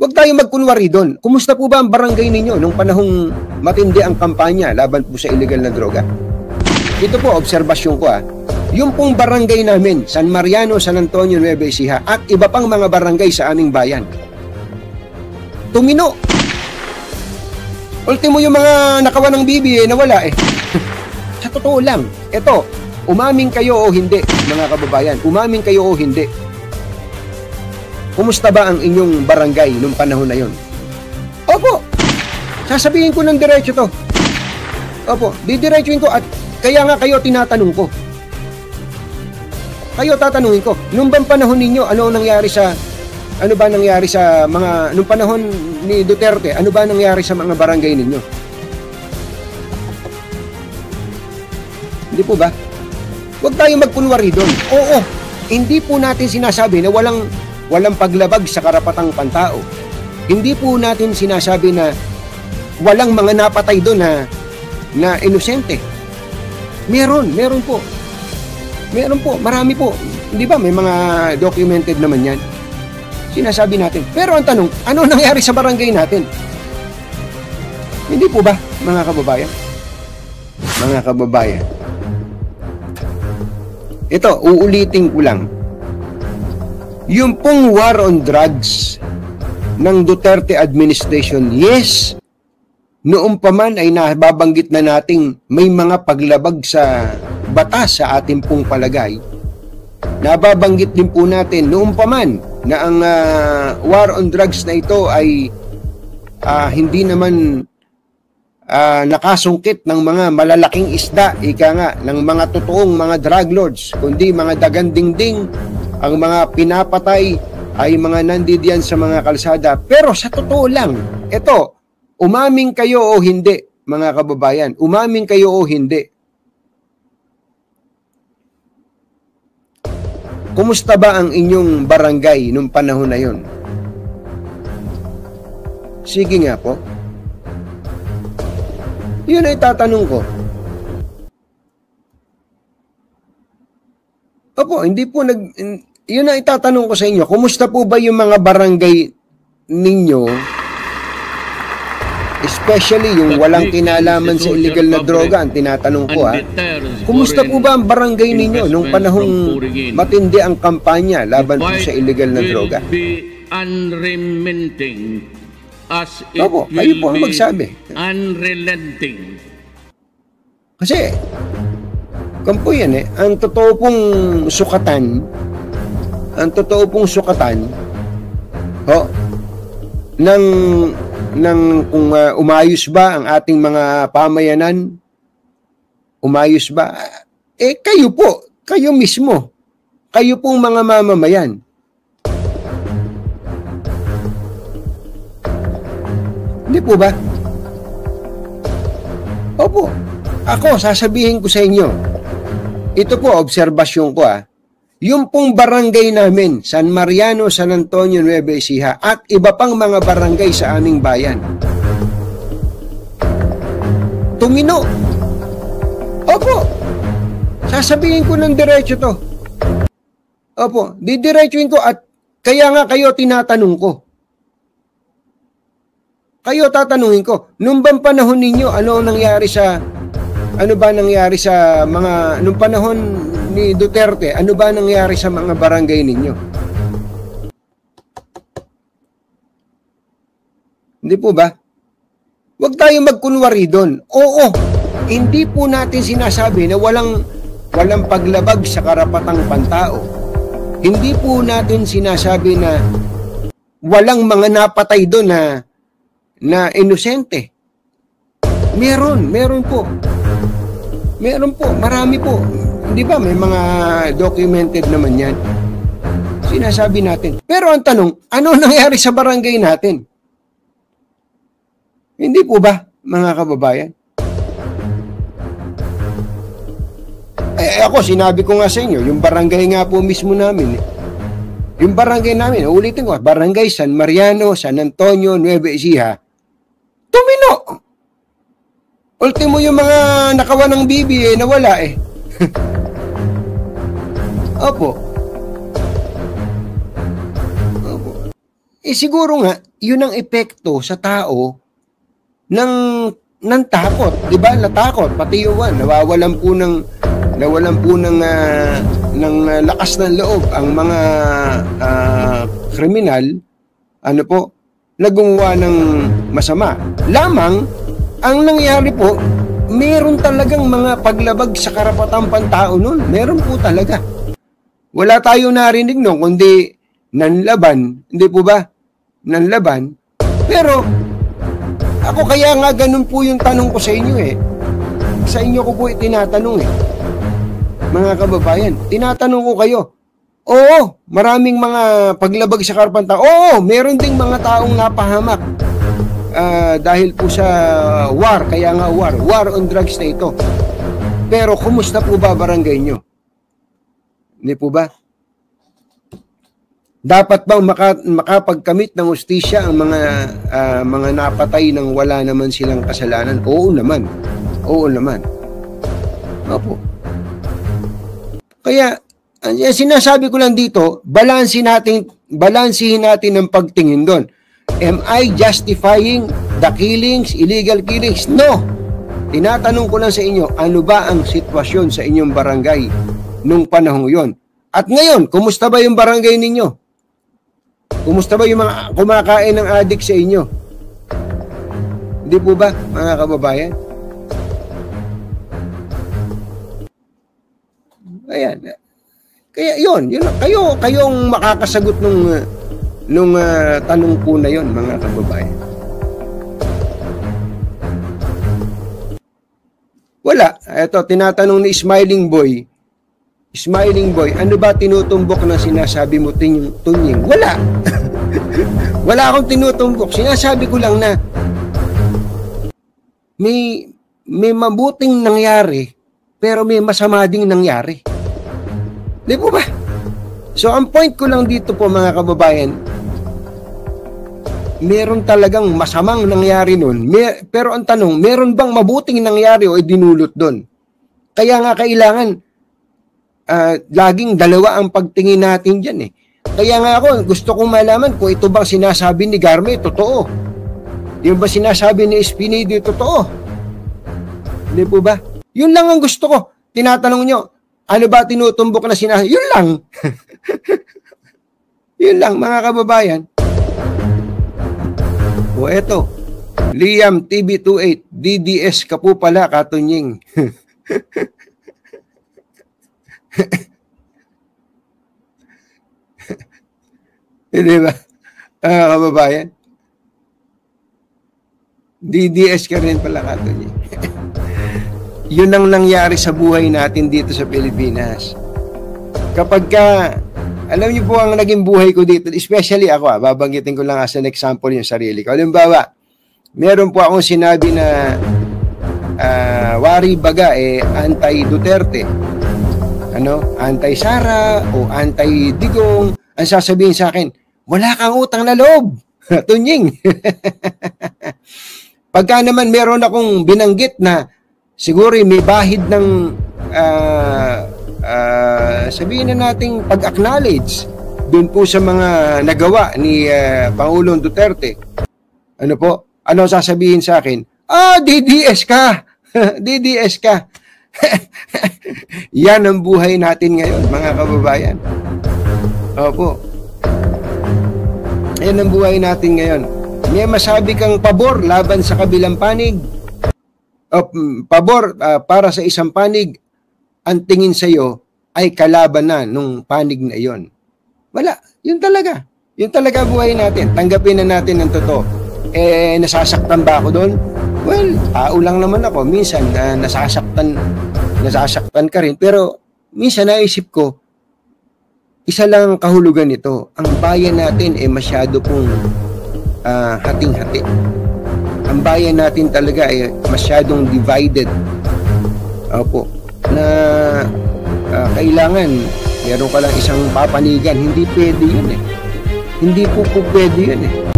Huwag tayo magkunwari doon. Kumusta po ba ang barangay ninyo nung panahong matindi ang kampanya laban po sa illegal na droga? Ito po, obserbasyon ko Yung pong barangay namin, San Mariano, San Antonio, Nueva Ecija, at iba pang mga barangay sa aming bayan. Tumino. Ultimo yung mga nakawan ng bibi, nawala Sa totoo lang, ito, umaming kayo o hindi, mga kababayan, umaming kayo o hindi. Kumusta ba ang inyong barangay nung panahon na yon? Opo, sasabihin ko ng diretso to. Opo, didiretsuin ko at kaya nga kayo tinatanong ko. Kayo tatanungin ko, nung bang panahon ninyo, ano nangyari sa mga, nung panahon ni Duterte, ano ba nangyari sa mga barangay ninyo? Hindi po ba? Huwag tayo magkunwari doon. Oo, hindi po natin sinasabi na walang paglabag sa karapatang pantao. Hindi po natin sinasabi na walang mga napatay doon na inosente. Meron po. Meron po, marami po. Hindi ba may mga documented naman yan? Sinasabi natin. Pero ang tanong, ano nangyari sa barangay natin? Hindi po ba, mga kababayan? Mga kababayan. Ito, uulitin ko lang. Yung pong war on drugs ng Duterte administration, yes, noong pa man ay nababanggit na nating may mga paglabag sa batas sa ating pong palagay. Nababanggit din po natin noong pa man na ang war on drugs na ito ay hindi naman nakasungkit ng mga malalaking isda, ika nga, ng mga totoong mga drug lords, kundi mga dagandingding. Ang mga pinapatay ay mga nandidiyan sa mga kalsada. Pero sa totoo lang, ito, umaming kayo o hindi, mga kababayan, umaming kayo o hindi. Kumusta ba ang inyong barangay nung panahon na yon? Sige nga po. Yun ay tatanong ko. Opo, hindi po yun ang itatanong ko sa inyo. Kumusta po ba yung mga barangay ninyo? Especially yung walang kinalaman sa illegal na droga, ang tinatanong ko Kumusta po ba ang barangay ninyo nung panahong matindi ang kampanya laban po sa illegal na droga? Opo, kayo po ang magsabi. Unrelenting. Kasi kampo yan ang totoo pong sukatan, ng kung umayos ba ang ating mga pamayanan, umayos ba? Kayo po, kayo mismo, kayo pong mga mamamayan. Hindi po ba? Opo, ako sasabihin ko sa inyo, ito po, obserbasyon ko yung pong barangay namin, San Mariano, San Antonio, Nueva Ecija, at iba pang mga barangay sa aming bayan. Tumino. Opo, sasabihin ko ng diretso to. Opo, didiretsuin ko at kaya nga kayo tinatanong ko. Kayo tatanungin ko, nung bang panahon ninyo, ano nangyari sa mga, nung panahon ni Duterte, ano ba nangyari sa mga barangay ninyo? Hindi po ba? Huwag tayo magkunwari doon. Oo, hindi po natin sinasabi na walang paglabag sa karapatang pantao. Hindi po natin sinasabi na walang mga napatay doon na inosente. Meron po. Meron po, marami po. Di ba may mga documented naman yan? Sinasabi natin. Pero ang tanong, ano nangyari sa barangay natin? Hindi po ba, mga kababayan? Ako, sinabi ko nga sa inyo, yung barangay nga po mismo namin. Yung barangay namin, ulitin ko, barangay San Mariano, San Antonio, Nueva Ecija. Tumino! Ultimo yung mga nakawan ng bibi, nawala Opo. siguro nga, yun ang epekto sa tao ng takot, 'di ba? Natakot pati yung nawalan po ng lakas ng loob ang mga kriminal, ano po, na gumawa ng masama. Lamang ang nangyari po, meron talagang mga paglabag sa karapatang pantao noon. Meron po talaga. Wala tayong narinig noon kundi nanlaban, hindi po ba? Nanlaban. Pero ako kaya nga ganun po yung tanong ko sa inyo eh. Sa inyo ko po itinatanong eh. Mga kababayan, tinatanong ko kayo. Oo, maraming mga paglabag sa karapatang tao. Oo, meron ding mga taong napahamak. Dahil po sa war, kaya nga war on drugs na ito. Pero kumusta po ba barangay nyo? Hindi po ba? Dapat bang makapagkamit ng hustisya ang mga napatay nang wala naman silang kasalanan? Oo naman. Oo naman. Opo. Kaya sinasabi ko lang dito, balansihin natin ang pagtingin doon. Am I justifying the killings, illegal killings? No. Tinatanong ko lang sa inyo, ano ba ang sitwasyon sa inyong barangay nung panahong yon? At ngayon, kumusta ba yung barangay ninyo? Kumusta ba yung mga kumakain ng adik sa inyo? Hindi po ba, mga kababayan? Ayan. Kaya yun kayong makakasagot nung tanong po na yon, mga kababayan. Wala. Ito, tinatanong ni Smiling Boy, ano ba tinutumbok na sinasabi mo, Tunying? Wala. Wala akong tinutumbok. Sinasabi ko lang na may mabuting nangyari, pero may masama ding nangyari. Di po ba? So, ang point ko lang dito po, mga kababayan, meron talagang masamang nangyari nun. Pero ang tanong, meron bang mabuting nangyari o dinulot doon? Kaya nga kailangan laging dalawa ang pagtingin natin dyan eh. Kaya nga ako, gusto kong malaman kung ito bang sinasabi ni Garme, totoo. Yung ba sinasabi ni Espinido, totoo. Hindi po ba? Yun lang ang gusto ko. Tinatanong nyo, ano ba tinutumbok na sinasabi? Yun lang. Yun lang, mga kababayan. O eto, Liam TV28, DDS ka po pala, Katunying. Hindi ba? Kababayan? DDS ka rin pala, Katunying. Yun ang nangyari sa buhay natin dito sa Pilipinas. Kapag alam niyo po ang naging buhay ko dito, especially ako, babanggitin ko lang as an example yung sarili ko. Halimbawa, meron po akong sinabi na wari baga anti-Duterte, anti-Sara o anti-Digong. Ang sasabihin sa akin, wala kang utang na loob, Tunying. Pagka naman meron akong binanggit na siguro may bahid ng sabihin na nating pag-acknowledge dun po sa mga nagawa ni Pangulong Duterte. Ano po? Ano sasabihin sa akin? DDS ka! DDS ka! Yan ang buhay natin ngayon, mga kababayan. Opo. Yan ang buhay natin ngayon. May masabi kang pabor laban sa kabilang panig. Pabor para sa isang panig, ang tingin sa iyo ay kalaban na nung panig na iyon. Wala. Yun talaga. Yun talaga buhay natin. Tanggapin na natin ang totoo. Nasasaktan ba ako doon? Well, tao lang naman ako. Minsan, nasasaktan ka rin. Pero, minsan naisip ko, isa lang ang kahulugan nito. Ang bayan natin masyado pong hating-hati. Ang bayan natin talaga ay masyadong divided. Opo. Na kailangan meron ka lang isang papanigan. Hindi pwede yun eh. Hindi po pwede yun eh.